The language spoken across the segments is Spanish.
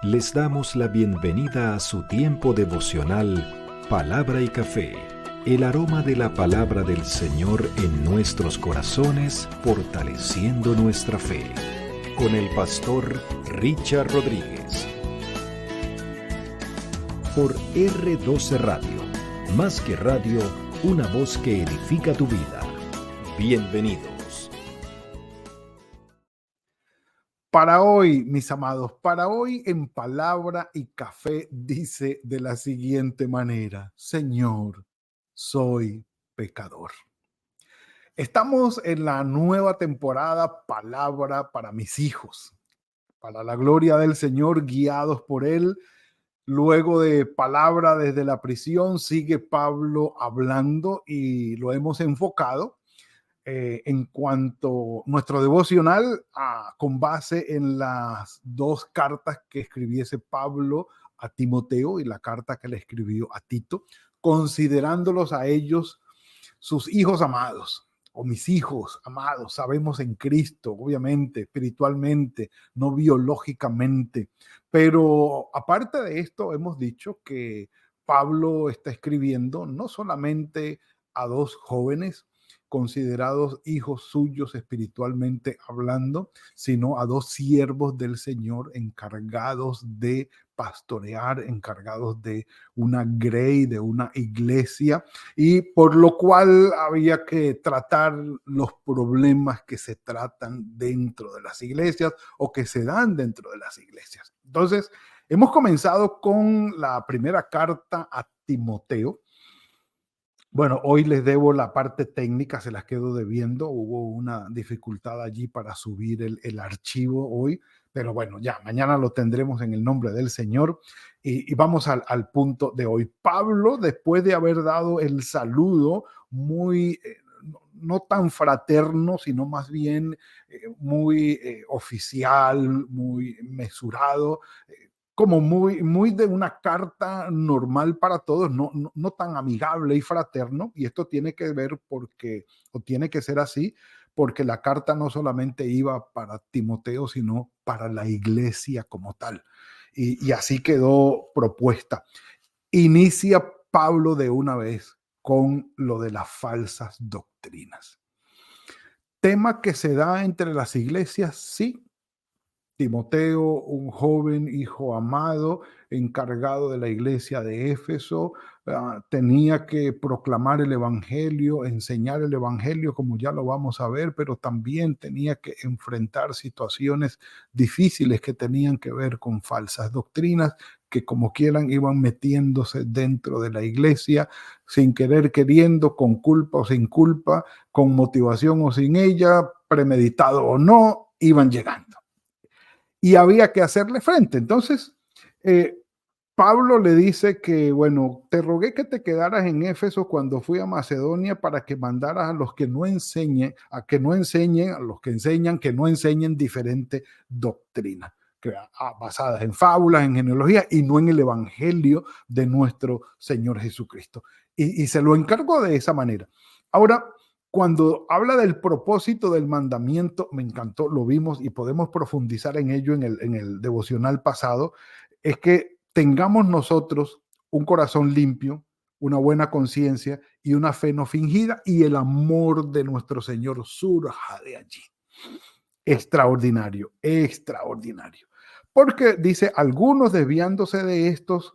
Les damos la bienvenida a su tiempo devocional Palabra y Café, el aroma de la palabra del Señor en nuestros corazones, fortaleciendo nuestra fe. Con el pastor Richard Rodríguez. Por R12 Radio, más que radio, una voz que edifica tu vida. Bienvenidos. Para hoy, mis amados, para hoy en Palabra y Café dice de la siguiente manera: Señor, soy pecador. Estamos en la nueva temporada Palabra para mis hijos, para la gloria del Señor, guiados por Él. Luego de Palabra desde la prisión, sigue Pablo hablando y lo hemos enfocado en cuanto nuestro devocional con base en las dos cartas que escribiese Pablo a Timoteo y la carta que le escribió a Tito, considerándolos a ellos sus hijos amados o mis hijos amados. Sabemos en Cristo, obviamente, espiritualmente, no biológicamente, pero aparte de esto hemos dicho que Pablo está escribiendo no solamente a dos jóvenes considerados hijos suyos espiritualmente hablando, sino a dos siervos del Señor encargados de pastorear, encargados de una grey, de una iglesia, y por lo cual había que tratar los problemas que se tratan dentro de las iglesias o que se dan dentro de las iglesias. Entonces, hemos comenzado con la primera carta a Timoteo. Bueno, hoy les debo la parte técnica, se las quedo debiendo. Hubo una dificultad allí para subir el archivo hoy, pero bueno, ya mañana lo tendremos en el nombre del Señor. Y vamos al punto de hoy. Pablo, después de haber dado el saludo muy, no tan fraterno, sino más bien muy oficial, muy mesurado, como muy de una carta normal para todos, no tan amigable y fraterno, y esto tiene que ver o tiene que ser así, porque la carta no solamente iba para Timoteo, sino para la iglesia como tal, y así quedó propuesta. Inicia Pablo de una vez con lo de las falsas doctrinas. Tema que se da entre las iglesias, sí. Timoteo, un joven hijo amado, encargado de la iglesia de Éfeso, tenía que proclamar el evangelio, enseñar el evangelio, como ya lo vamos a ver, pero también tenía que enfrentar situaciones difíciles que tenían que ver con falsas doctrinas, que como quieran iban metiéndose dentro de la iglesia, sin querer queriendo, con culpa o sin culpa, con motivación o sin ella, premeditado o no, iban llegando. Y había que hacerle frente. Entonces, Pablo le dice que, bueno, te rogué que te quedaras en Éfeso cuando fui a Macedonia para que mandaras a los que no enseñen, a los que enseñan, que no enseñen diferentes doctrinas, basadas en fábulas, en genealogía y no en el evangelio de nuestro Señor Jesucristo. Y se lo encargó de esa manera. Ahora, cuando habla del propósito del mandamiento, me encantó, lo vimos y podemos profundizar en ello en el devocional pasado, es que tengamos nosotros un corazón limpio, una buena conciencia y una fe no fingida, y el amor de nuestro Señor surja de allí. Extraordinario, extraordinario. Porque dice, algunos desviándose de estos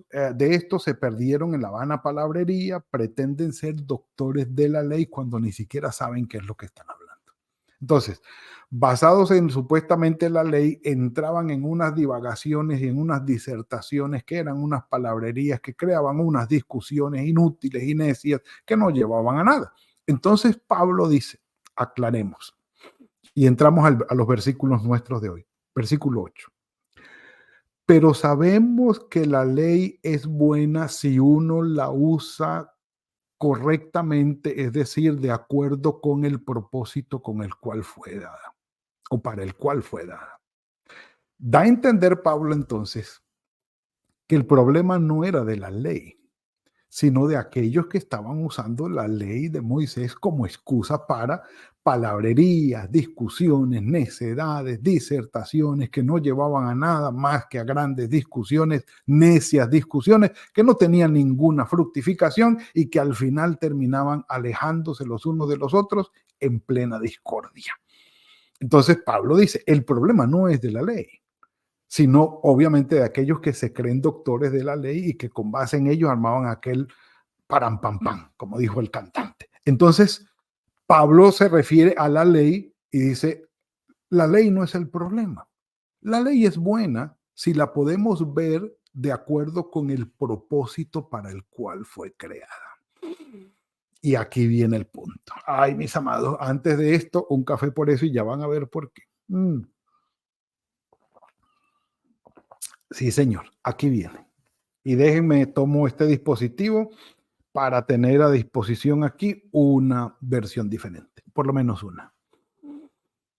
se perdieron en la vana palabrería, pretenden ser doctores de la ley cuando ni siquiera saben qué es lo que están hablando. Entonces, basados en supuestamente la ley, entraban en unas divagaciones y en unas disertaciones que eran unas palabrerías que creaban unas discusiones inútiles y necias que no llevaban a nada. Entonces, Pablo dice, aclaremos. Y entramos a los versículos nuestros de hoy. Versículo 8. Pero sabemos que la ley es buena si uno la usa correctamente, es decir, de acuerdo con el propósito con el cual fue dada o para el cual fue dada. Da a entender Pablo entonces que el problema no era de la ley, sino de aquellos que estaban usando la ley de Moisés como excusa para palabrerías, discusiones, necedades, disertaciones que no llevaban a nada más que a grandes discusiones, necias discusiones que no tenían ninguna fructificación y que al final terminaban alejándose los unos de los otros en plena discordia. Entonces Pablo dice, el problema no es de la ley, sino obviamente de aquellos que se creen doctores de la ley y que con base en ellos armaban aquel param pam pam, como dijo el cantante. Entonces, Pablo se refiere a la ley y dice, la ley no es el problema. La ley es buena si la podemos ver de acuerdo con el propósito para el cual fue creada. Y aquí viene el punto. Ay, mis amados, antes de esto, un café por eso y ya van a ver por qué. Sí, señor, aquí viene. Y déjenme, tomo este dispositivo para tener a disposición aquí una versión diferente, por lo menos una.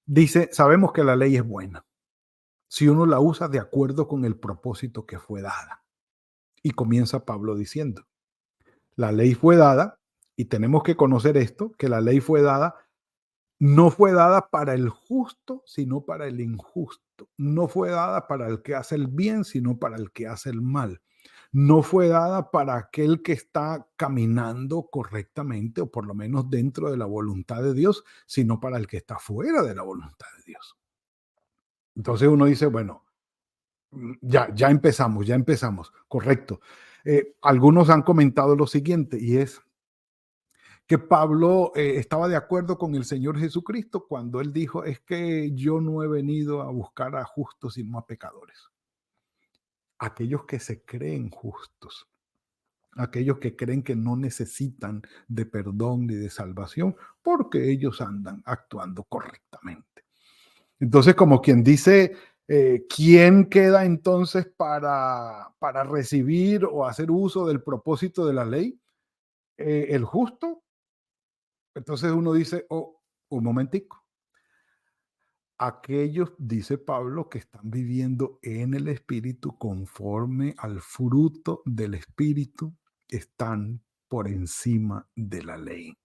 Dice, sabemos que la ley es buena si uno la usa de acuerdo con el propósito que fue dada. Y comienza Pablo diciendo, la ley fue dada, y tenemos que conocer esto, que la ley fue dada, no fue dada para el justo, sino para el injusto. No fue dada para el que hace el bien, sino para el que hace el mal. No fue dada para aquel que está caminando correctamente o por lo menos dentro de la voluntad de Dios, sino para el que está fuera de la voluntad de Dios. Entonces uno dice, bueno, ya empezamos, correcto. Algunos han comentado lo siguiente y es que Pablo estaba de acuerdo con el Señor Jesucristo cuando él dijo, es que yo no he venido a buscar a justos sino a pecadores. Aquellos que se creen justos, aquellos que creen que no necesitan de perdón ni de salvación porque ellos andan actuando correctamente. Entonces, como quien dice, ¿quién queda entonces para recibir o hacer uso del propósito de la ley? ¿El justo? Entonces uno dice, oh, un momentico. Aquellos, dice Pablo, que están viviendo en el Espíritu conforme al fruto del Espíritu, están por encima de la ley.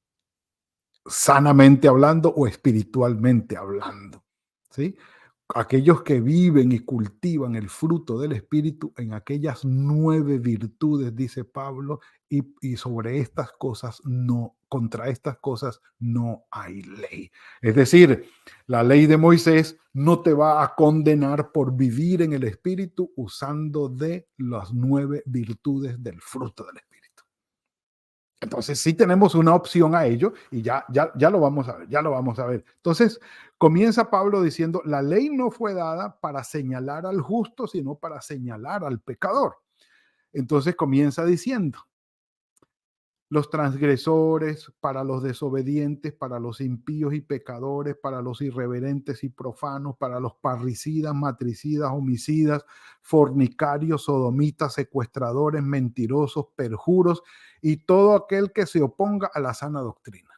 Sanamente hablando o espiritualmente hablando. ¿Sí? Aquellos que viven y cultivan el fruto del Espíritu en aquellas 9 virtudes, dice Pablo, y sobre estas cosas no, contra estas cosas no hay ley. Es decir, la ley de Moisés no te va a condenar por vivir en el Espíritu usando de las 9 virtudes del fruto del Espíritu. Entonces sí tenemos una opción a ello y ya lo vamos a ver, Entonces comienza Pablo diciendo, la ley no fue dada para señalar al justo, sino para señalar al pecador. Entonces comienza diciendo, los transgresores, para los desobedientes, para los impíos y pecadores, para los irreverentes y profanos, para los parricidas, matricidas, homicidas, fornicarios, sodomitas, secuestradores, mentirosos, perjuros y todo aquel que se oponga a la sana doctrina.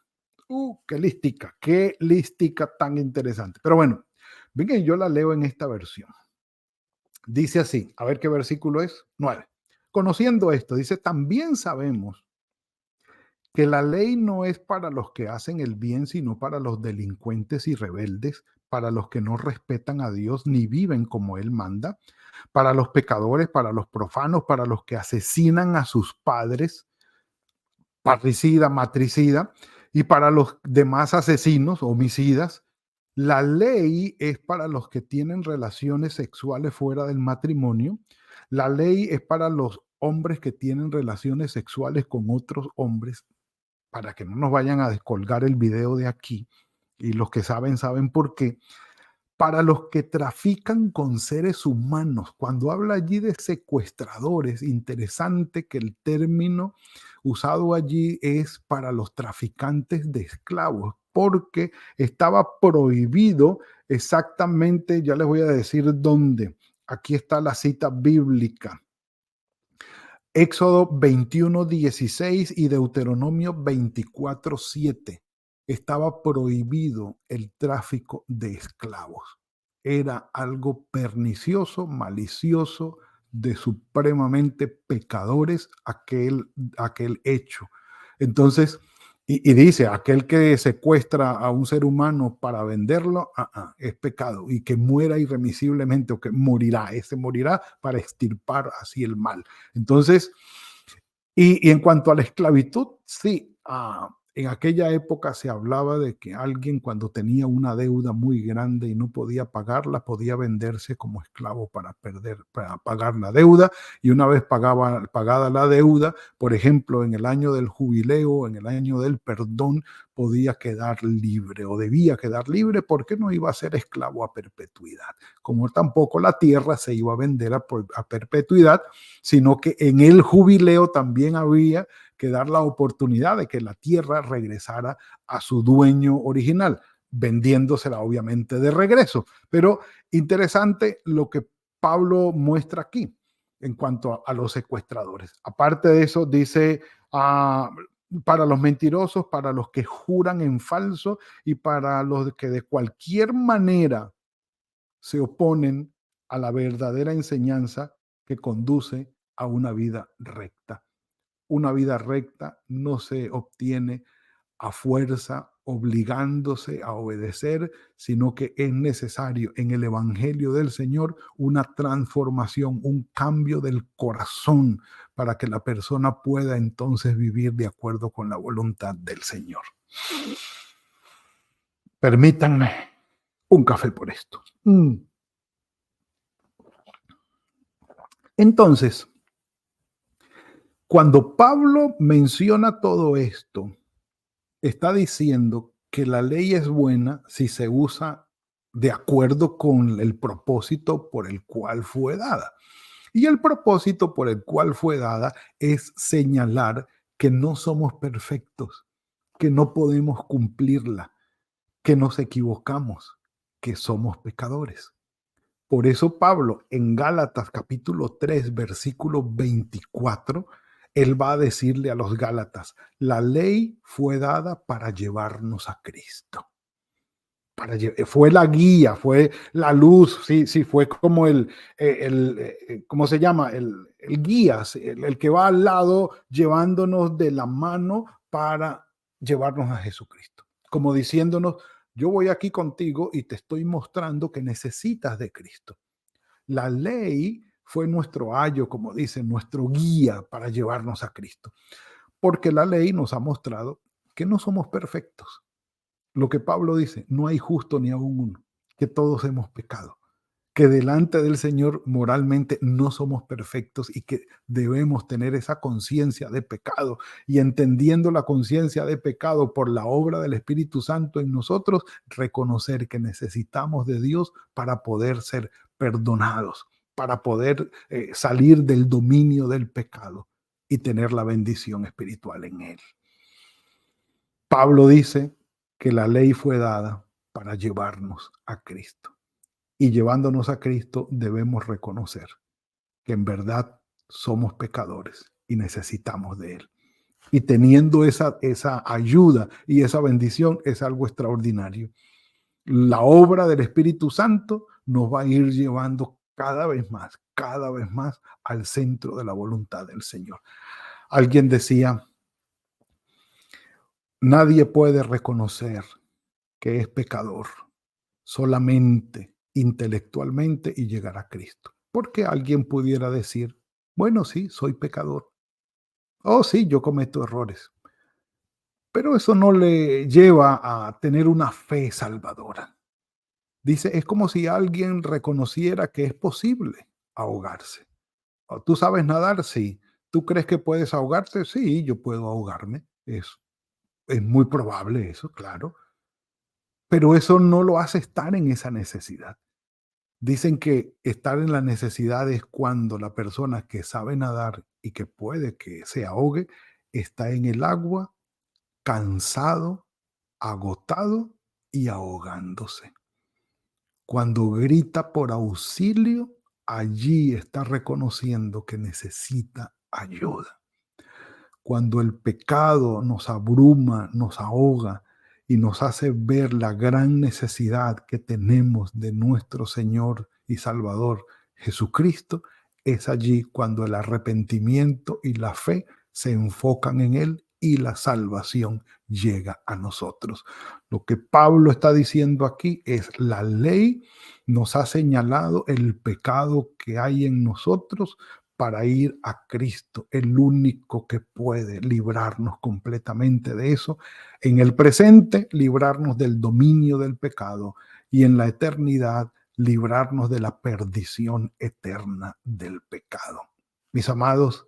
Qué lística tan interesante. Pero bueno, venga, yo la leo en esta versión. Dice así, a ver qué versículo es, 9. Conociendo esto, dice, también sabemos que la ley no es para los que hacen el bien, sino para los delincuentes y rebeldes, para los que no respetan a Dios ni viven como Él manda, para los pecadores, para los profanos, para los que asesinan a sus padres, parricida, matricida, y para los demás asesinos, homicidas. La ley es para los que tienen relaciones sexuales fuera del matrimonio. La ley es para los hombres que tienen relaciones sexuales con otros hombres, para que no nos vayan a descolgar el video de aquí, y los que saben por qué, para los que trafican con seres humanos. Cuando habla allí de secuestradores, interesante que el término usado allí es para los traficantes de esclavos, porque estaba prohibido exactamente, ya les voy a decir dónde. Aquí está la cita bíblica. Éxodo 21:16 y Deuteronomio 24:7. Estaba prohibido el tráfico de esclavos. Era algo pernicioso, malicioso, de supremamente pecadores aquel hecho. Entonces, Y dice, aquel que secuestra a un ser humano para venderlo, es pecado, y que muera irremisiblemente o que morirá, ese morirá para extirpar así el mal. Entonces, y en cuanto a la esclavitud, sí, en aquella época se hablaba de que alguien cuando tenía una deuda muy grande y no podía pagarla, podía venderse como esclavo para pagar la deuda, y una vez pagada la deuda, por ejemplo, en el año del jubileo, en el año del perdón, podía quedar libre o debía quedar libre porque no iba a ser esclavo a perpetuidad. Como tampoco la tierra se iba a vender a perpetuidad, sino que en el jubileo también había que dar la oportunidad de que la tierra regresara a su dueño original, vendiéndosela obviamente de regreso. Pero interesante lo que Pablo muestra aquí en cuanto a los secuestradores. Aparte de eso, dice, para los mentirosos, para los que juran en falso y para los que de cualquier manera se oponen a la verdadera enseñanza que conduce a una vida recta. Una vida recta no se obtiene a fuerza, obligándose a obedecer, sino que es necesario en el Evangelio del Señor una transformación, un cambio del corazón para que la persona pueda entonces vivir de acuerdo con la voluntad del Señor. Permítanme un café por esto. Entonces, cuando Pablo menciona todo esto, está diciendo que la ley es buena si se usa de acuerdo con el propósito por el cual fue dada. Y el propósito por el cual fue dada es señalar que no somos perfectos, que no podemos cumplirla, que nos equivocamos, que somos pecadores. Por eso Pablo en Gálatas capítulo 3, versículo 24, él va a decirle a los Gálatas, la ley fue dada para llevarnos a Cristo. Fue la guía, fue la luz, sí, fue como ¿cómo se llama? El guía, el que va al lado llevándonos de la mano para llevarnos a Jesucristo. Como diciéndonos, yo voy aquí contigo y te estoy mostrando que necesitas de Cristo. La ley fue nuestro ayo, como dicen, nuestro guía para llevarnos a Cristo. Porque la ley nos ha mostrado que no somos perfectos. Lo que Pablo dice, no hay justo ni aún uno, que todos hemos pecado, que delante del Señor moralmente no somos perfectos y que debemos tener esa conciencia de pecado, y entendiendo la conciencia de pecado por la obra del Espíritu Santo en nosotros, reconocer que necesitamos de Dios para poder ser perdonados, para poder salir del dominio del pecado y tener la bendición espiritual en Él. Pablo dice que la ley fue dada para llevarnos a Cristo. Y llevándonos a Cristo debemos reconocer que en verdad somos pecadores y necesitamos de Él. Y teniendo esa ayuda y esa bendición es algo extraordinario. La obra del Espíritu Santo nos va a ir llevando cada vez más al centro de la voluntad del Señor. Alguien decía, nadie puede reconocer que es pecador solamente intelectualmente y llegar a Cristo. Porque alguien pudiera decir, bueno, sí, soy pecador. Oh, sí, yo cometo errores. Pero eso no le lleva a tener una fe salvadora. Dice, es como si alguien reconociera que es posible ahogarse. ¿Tú sabes nadar? Sí. ¿Tú crees que puedes ahogarte? Sí, yo puedo ahogarme. Es muy probable eso, claro. Pero eso no lo hace estar en esa necesidad. Dicen que estar en la necesidad es cuando la persona que sabe nadar y que puede que se ahogue está en el agua, cansado, agotado y ahogándose. Cuando grita por auxilio, allí está reconociendo que necesita ayuda. Cuando el pecado nos abruma, nos ahoga y nos hace ver la gran necesidad que tenemos de nuestro Señor y Salvador Jesucristo, es allí cuando el arrepentimiento y la fe se enfocan en Él y la salvación llega a nosotros. Lo que Pablo está diciendo aquí es: la ley nos ha señalado el pecado que hay en nosotros para ir a Cristo, el único que puede librarnos completamente de eso, en el presente librarnos del dominio del pecado y en la eternidad librarnos de la perdición eterna del pecado. Mis amados,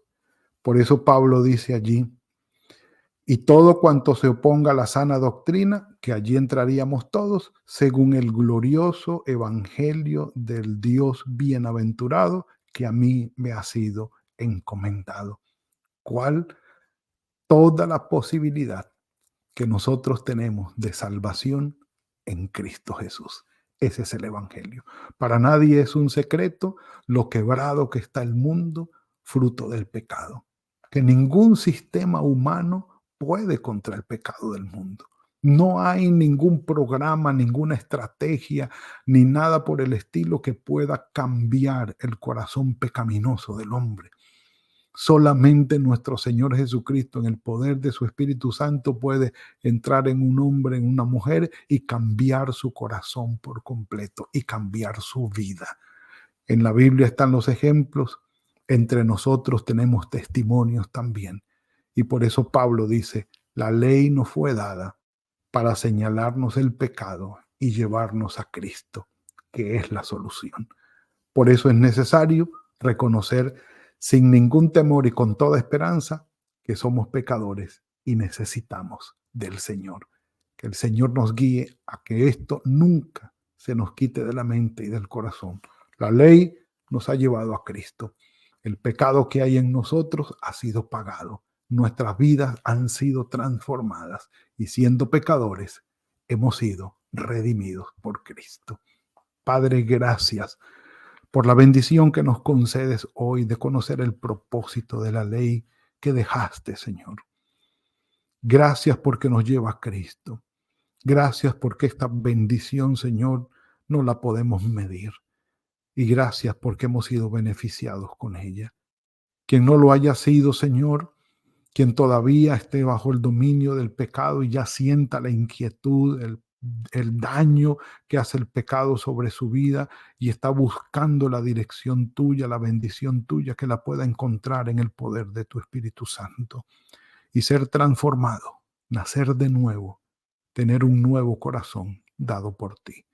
por eso Pablo dice allí: y todo cuanto se oponga a la sana doctrina, que allí entraríamos todos, según el glorioso evangelio del Dios bienaventurado, que a mí me ha sido encomendado. ¿Cuál? Toda la posibilidad que nosotros tenemos de salvación en Cristo Jesús. Ese es el evangelio. Para nadie es un secreto lo quebrado que está el mundo, fruto del pecado. Que ningún sistema humano puede contra el pecado del mundo. No hay ningún programa, ninguna estrategia, ni nada por el estilo que pueda cambiar el corazón pecaminoso del hombre. Solamente nuestro Señor Jesucristo, en el poder de su Espíritu Santo, puede entrar en un hombre, en una mujer, y cambiar su corazón por completo y cambiar su vida. En la Biblia están los ejemplos. Entre nosotros tenemos testimonios también. Y por eso Pablo dice: la ley nos fue dada para señalarnos el pecado y llevarnos a Cristo, que es la solución. Por eso es necesario reconocer sin ningún temor y con toda esperanza que somos pecadores y necesitamos del Señor. Que el Señor nos guíe a que esto nunca se nos quite de la mente y del corazón. La ley nos ha llevado a Cristo. El pecado que hay en nosotros ha sido pagado. Nuestras vidas han sido transformadas y siendo pecadores hemos sido redimidos por Cristo. Padre, gracias por la bendición que nos concedes hoy de conocer el propósito de la ley que dejaste, Señor. Gracias porque nos lleva a Cristo. Gracias porque esta bendición, Señor, no la podemos medir. Y gracias porque hemos sido beneficiados con ella. Quien no lo haya sido, Señor, quien todavía esté bajo el dominio del pecado y ya sienta la inquietud, el daño que hace el pecado sobre su vida y está buscando la dirección tuya, la bendición tuya, que la pueda encontrar en el poder de tu Espíritu Santo y ser transformado, nacer de nuevo, tener un nuevo corazón dado por ti.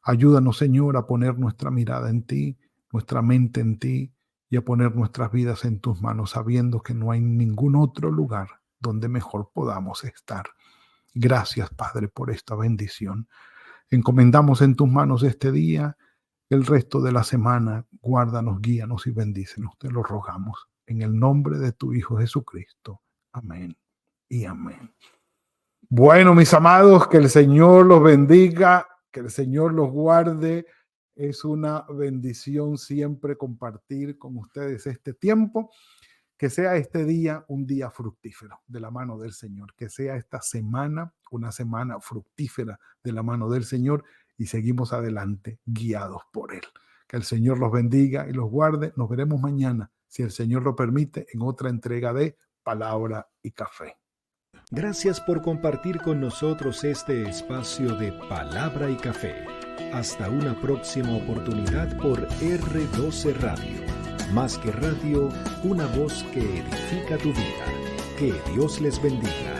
Ayúdanos, Señor, a poner nuestra mirada en ti, nuestra mente en ti, y a poner nuestras vidas en tus manos, sabiendo que no hay ningún otro lugar donde mejor podamos estar. Gracias, Padre, por esta bendición. Encomendamos en tus manos este día, el resto de la semana. Guárdanos, guíanos y bendícenos. Te lo rogamos en el nombre de tu Hijo Jesucristo. Amén y amén. Bueno, mis amados, que el Señor los bendiga, que el Señor los guarde. Es una bendición siempre compartir con ustedes este tiempo. Que sea este día un día fructífero de la mano del Señor. Que sea esta semana una semana fructífera de la mano del Señor y seguimos adelante guiados por Él. Que el Señor los bendiga y los guarde. Nos veremos mañana, si el Señor lo permite, en otra entrega de Palabra y Café. Gracias por compartir con nosotros este espacio de Palabra y Café. Hasta una próxima oportunidad por R12 Radio. Más que radio, una voz que edifica tu vida. Que Dios les bendiga.